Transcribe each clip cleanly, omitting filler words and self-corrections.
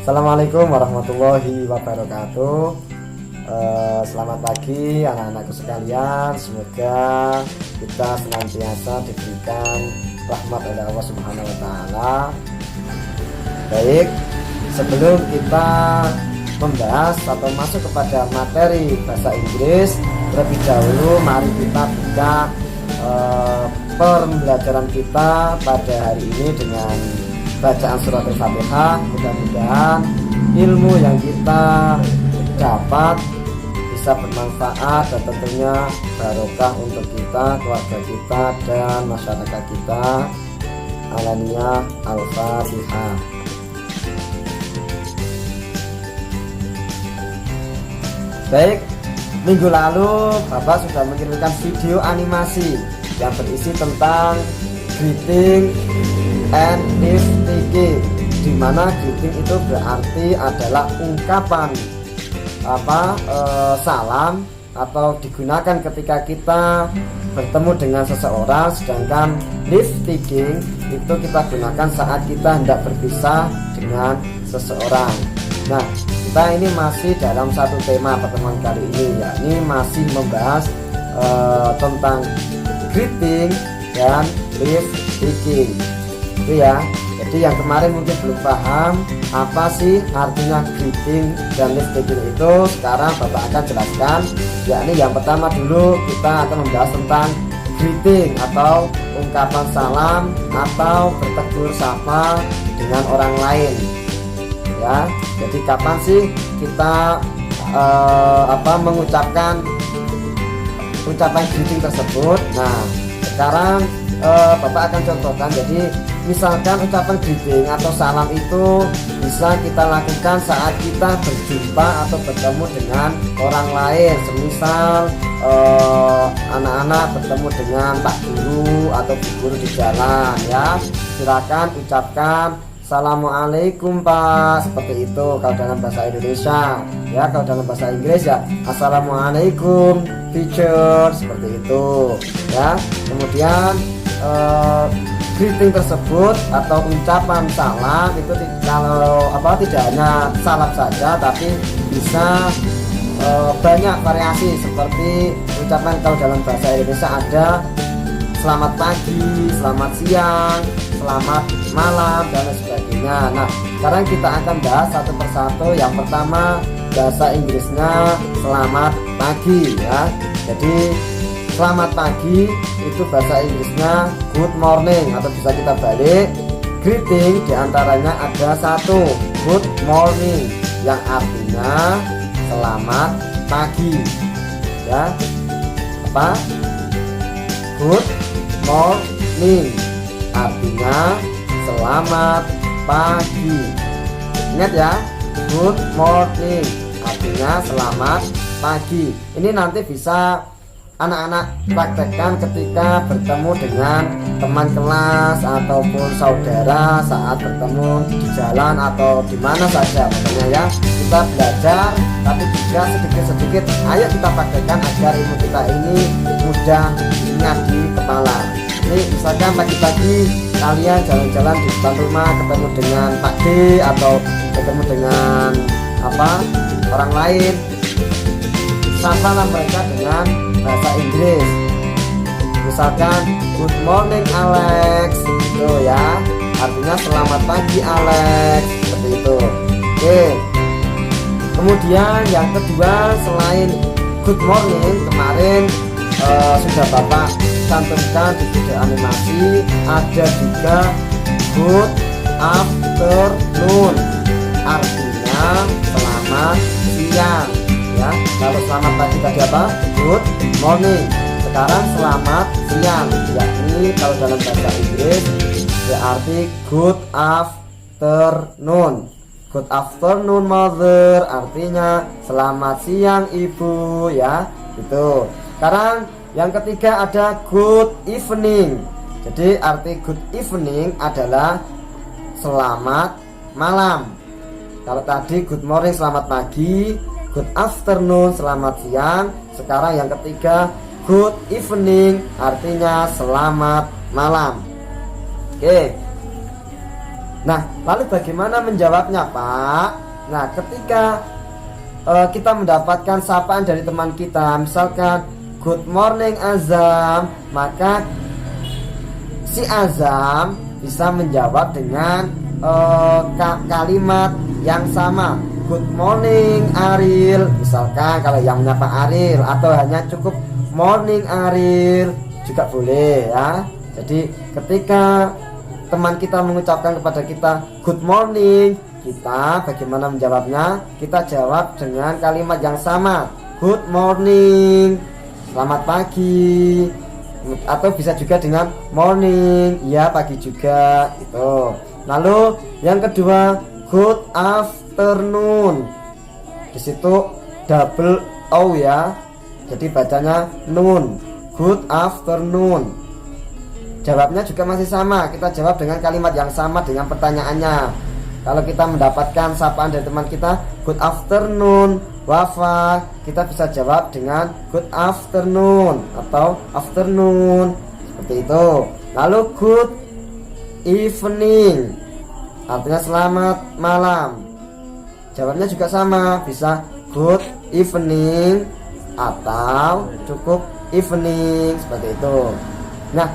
Assalamualaikum warahmatullahi wabarakatuh. Selamat pagi anak-anakku sekalian. Semoga kita senantiasa diberikan rahmat oleh Allah Subhanahu wa taala. Baik, sebelum kita membahas atau masuk kepada materi bahasa Inggris, terlebih dahulu mari kita buka pembelajaran kita pada hari ini dengan bacaan surat Al-Fatihah. Mudah-mudahan ilmu yang kita dapat bisa bermanfaat dan tentunya barokah untuk kita, keluarga kita, dan masyarakat kita. Alaniyah Al-Fatihah. Baik, minggu lalu Bapak sudah mengirimkan video animasi yang berisi tentang greeting and gift taking, di mana greeting itu berarti adalah ungkapan salam atau digunakan ketika kita bertemu dengan seseorang, sedangkan gift taking itu kita gunakan saat kita hendak berpisah dengan seseorang. Nah, kita ini masih dalam satu tema pertemuan kali ini, yakni masih membahas tentang greeting dan gift taking. Itu ya. Jadi yang kemarin mungkin belum paham apa sih artinya greeting dan gift taking itu, sekarang Bapak akan jelaskan. Yakni yang pertama dulu kita akan membahas tentang greeting atau ungkapan salam atau bertegur sapa dengan orang lain. Ya, jadi kapan sih kita mengucapkan ucapan greeting tersebut? Nah, sekarang Bapak akan contohkan. Jadi misalkan ucapan greeting atau salam itu bisa kita lakukan saat kita berjumpa atau bertemu dengan orang lain. Semisal anak-anak bertemu dengan Pak Guru atau Bu Guru di jalan, ya silakan ucapkan Assalamualaikum Pak, seperti itu kalau dalam bahasa Indonesia. Ya, kalau dalam bahasa Inggris ya Assalamualaikum teacher, seperti itu ya. Kemudian greeting tersebut atau ucapan salam itu kalau tidak hanya salam saja, tapi bisa banyak variasi. Seperti ucapan kalau dalam bahasa Indonesia ada selamat pagi, selamat siang, selamat malam, dan lain sebagainya. Nah, sekarang kita akan bahas satu persatu. Yang pertama bahasa Inggrisnya selamat pagi, ya. Jadi selamat pagi itu bahasa Inggrisnya good morning, atau bisa kita balik greeting diantaranya ada satu good morning yang artinya selamat pagi, ya. Apa? Good morning artinya selamat pagi. Ingat ya, good morning artinya selamat pagi. Ini nanti bisa anak-anak praktekkan ketika bertemu dengan teman kelas ataupun saudara saat bertemu di jalan atau di mana saja. Pokoknya ya, kita belajar, tapi juga sedikit-sedikit ayo kita praktekkan agar ilmu kita ini mudah ingat di kepala. Ini misalkan pagi-pagi kalian jalan-jalan di depan rumah ketemu dengan Pak D atau ketemu dengan orang lain, sapalah mereka dengan bahasa Inggris. Misalkan good morning Alex, itu ya artinya selamat pagi Alex, seperti itu. Oke. Kemudian yang kedua, selain good morning kemarin sudah Bapak cantumkan di video animasi, ada juga good afternoon artinya selamat siang, ya. Kalau selamat pagi tadi apa? Good morning. Sekarang selamat siang, yakni kalau dalam bahasa Inggris berarti good afternoon. Good afternoon mother artinya selamat siang ibu, ya. Itu. Sekarang yang ketiga ada good evening. Jadi arti good evening adalah selamat malam. Kalau tadi good morning selamat pagi, good afternoon selamat siang. Sekarang yang ketiga good evening artinya selamat malam. Oke. Nah, lalu bagaimana menjawabnya, Pak? Nah, ketika kita mendapatkan sapaan dari teman kita, misalkan good morning Azam, maka si Azam bisa menjawab dengan kalimat yang sama, good morning Aril, misalkan kalau yang menyapa Aril, atau hanya cukup morning Aril juga boleh ya. Jadi ketika teman kita mengucapkan kepada kita good morning, kita bagaimana menjawabnya? Kita jawab dengan kalimat yang sama, good morning, selamat pagi, atau bisa juga dengan morning, ya pagi juga itu. Lalu yang kedua, good afternoon. Di situ double O ya, jadi bacanya noon, good afternoon. Jawabnya juga masih sama, kita jawab dengan kalimat yang sama dengan pertanyaannya. Kalau kita mendapatkan sapaan dari teman kita good afternoon Wafa, kita bisa jawab dengan good afternoon atau afternoon, seperti itu. Lalu good evening, artinya selamat malam. Jawabnya juga sama, bisa good evening atau cukup evening, seperti itu. Nah,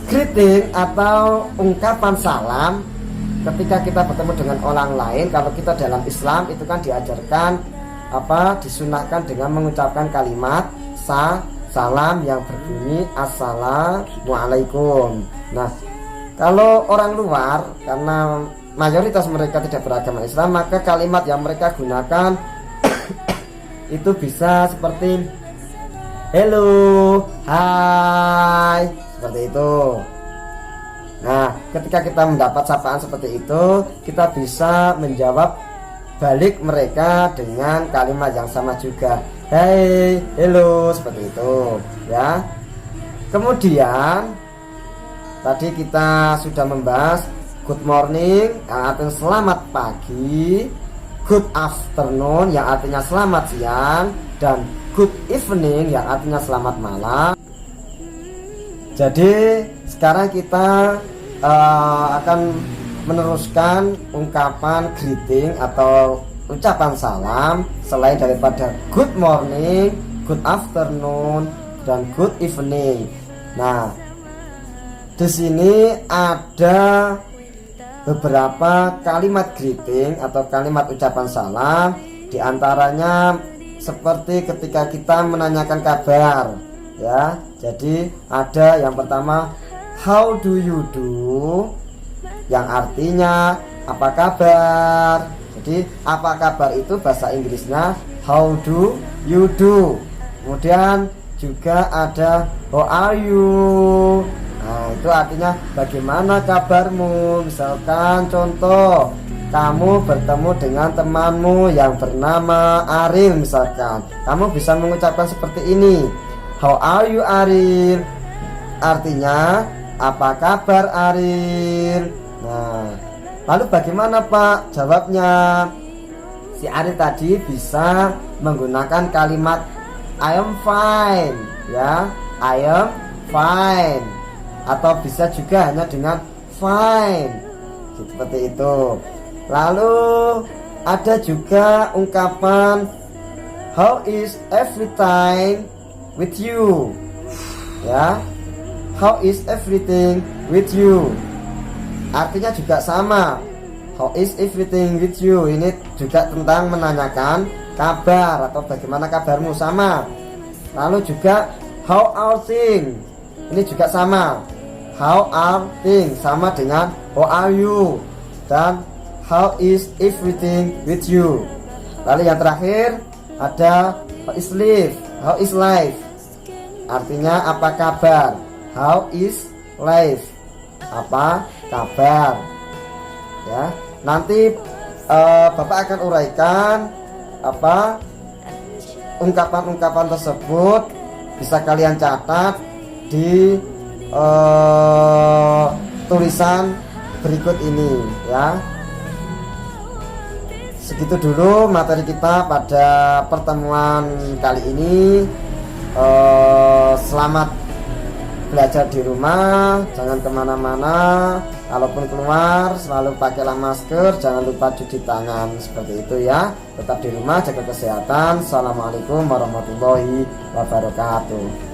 greeting atau ungkapan salam ketika kita bertemu dengan orang lain, kalau kita dalam Islam itu kan diajarkan disunahkan dengan mengucapkan kalimat salam yang berbunyi assalamualaikum. Nah, kalau orang luar, karena mayoritas mereka tidak beragama Islam, maka kalimat yang mereka gunakan itu bisa seperti hello, hai, seperti itu. Nah, ketika kita mendapat sapaan seperti itu, kita bisa menjawab balik mereka dengan kalimat yang sama juga, hey, hello, seperti itu ya. Kemudian tadi kita sudah membahas good morning yang artinya selamat pagi, good afternoon yang artinya selamat siang, dan good evening yang artinya selamat malam. Jadi sekarang kita akan meneruskan ungkapan greeting atau ucapan salam selain daripada good morning, good afternoon, dan good evening. Nah, di sini ada beberapa kalimat greeting atau kalimat ucapan salam. Di antaranya seperti ketika kita menanyakan kabar ya. Jadi ada yang pertama how do you do, yang artinya apa kabar. Jadi apa kabar itu bahasa Inggrisnya how do you do. Kemudian juga ada how are you. Nah, itu artinya bagaimana kabarmu. Misalkan contoh, kamu bertemu dengan temanmu yang bernama Aril misalkan, kamu bisa mengucapkan seperti ini, how are you Aril, artinya apa kabar Aril. Nah, lalu bagaimana Pak jawabnya? Si Aril tadi bisa menggunakan kalimat I am fine ya, I am fine, atau bisa juga hanya dengan fine, seperti itu. Lalu ada juga ungkapan how is everything with you ya, how is everything with you, artinya juga sama, how is everything with you. Ini juga tentang menanyakan kabar atau bagaimana kabarmu, sama. Lalu juga how are things, ini juga sama, how are things sama dengan how are you, dan how is everything with you. Lalu yang terakhir ada how is life, how is life, artinya apa kabar, how is life, apa kabar ya. Nanti Bapak akan uraikan ungkapan-ungkapan tersebut, bisa kalian catat di tulisan berikut ini ya. Segitu dulu materi kita pada pertemuan kali ini. Selamat belajar di rumah, jangan kemana-mana. Kalaupun keluar selalu pakailah masker, jangan lupa cuci tangan, seperti itu ya. Tetap di rumah, jaga kesehatan. Assalamualaikum warahmatullahi wabarakatuh.